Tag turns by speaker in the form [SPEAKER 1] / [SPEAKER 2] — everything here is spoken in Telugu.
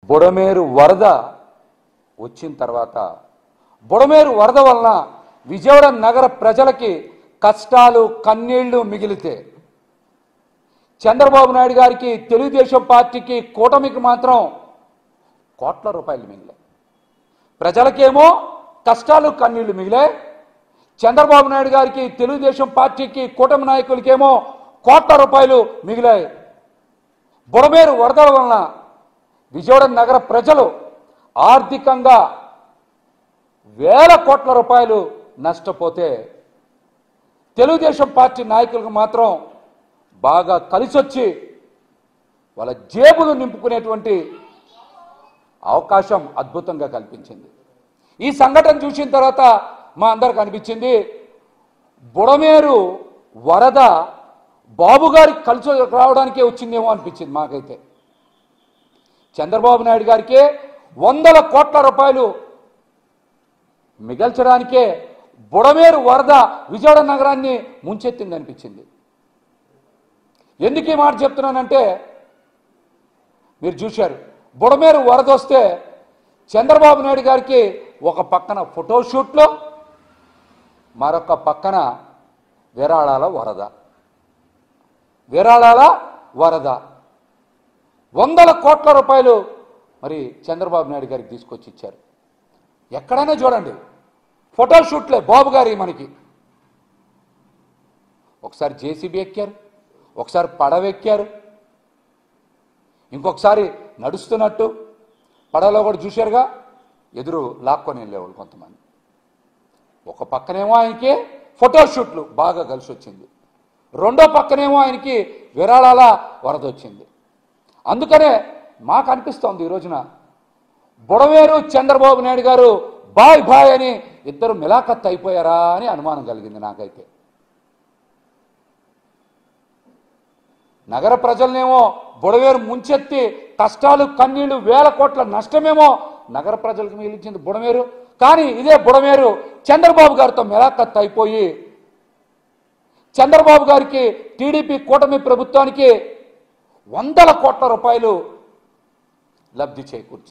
[SPEAKER 1] బుడమేరు వరద వచ్చిన తర్వాత బుడమేరు వరద వలన విజయవాడ నగర ప్రజలకి కష్టాలు కన్నీళ్లు మిగిలితే చంద్రబాబు నాయుడు గారికి తెలుగుదేశం పార్టీకి కూటమికి మాత్రం కోట్ల రూపాయలు మిగిలాయి. ప్రజలకేమో కష్టాలు కన్నీళ్లు మిగిలాయి. చంద్రబాబు నాయుడు గారికి తెలుగుదేశం పార్టీకి కూటమి నాయకులకేమో కోట్ల రూపాయలు మిగిలాయి. బుడమేరు వరదల వలన విజయవాడ నగర ప్రజలు ఆర్థికంగా వేల కోట్ల రూపాయలు నష్టపోతే తెలుగుదేశం పార్టీ నాయకులకు మాత్రం బాగా కలిసొచ్చి వాళ్ళ జేబులు నింపుకునేటువంటి అవకాశం అద్భుతంగా కల్పించింది. ఈ సంఘటన చూసిన తర్వాత మా అందరికి అనిపించింది బుడమేరు వరద బాబు గారికి కలిసి రావడానికే వచ్చిందేమో అనిపించింది మాకైతే. చంద్రబాబు నాయుడు గారికి వందల కోట్ల రూపాయలు మిగల్చడానికే బుడమేరు వరద విజయవాడ నగరాన్ని ముంచెత్తింది అనిపించింది. ఎందుకు ఈ మాట చెప్తున్నానంటే మీరు చూశారు, బుడమేరు వరద వస్తే చంద్రబాబు నాయుడు గారికి ఒక పక్కన ఫోటోషూట్లో మరొక పక్కన విరాళాల వరద వందల కోట్ల రూపాయలు మరి చంద్రబాబు నాయుడు గారికి తీసుకొచ్చి ఇచ్చారు. ఎక్కడైనా చూడండి ఫోటోషూట్లే బాబు గారి. మనకి ఒకసారి జేసీబీ ఎక్కారు, ఒకసారి పడవ ఎక్కారు, ఇంకొకసారి నడుస్తున్నట్టు పడవలో కూడా చూశారుగా ఎదురు లాక్కొని వెళ్ళేవాళ్ళు కొంతమంది. ఒక పక్కనేమో ఆయనకి ఫోటోషూట్లు బాగా కలిసి వచ్చింది, రెండో పక్కనేమో ఆయనకి విరాళాల వరద వచ్చింది. అందుకనే మాకు అనిపిస్తోంది ఈ రోజున బుడమేరు చంద్రబాబు నాయుడు గారు బాయ్ బాయ్ అని ఇద్దరు మిలాఖత్ అయిపోయారా అని అనుమానం కలిగింది నాకైతే. నగర ప్రజలనేమో బుడమేరు ముంచెత్తి కష్టాలు కన్నీళ్లు వేల కోట్ల నష్టమేమో నగర ప్రజలకు మిగిలించింది బుడమేరు. కానీ ఇదే బుడమేరు చంద్రబాబు గారితో మిలాఖత్ అయిపోయి చంద్రబాబు గారికి టీడీపీ కూటమి ప్రభుత్వానికి వందల కోట్ల రూపాయలు లబ్ధి చేకూర్చింది.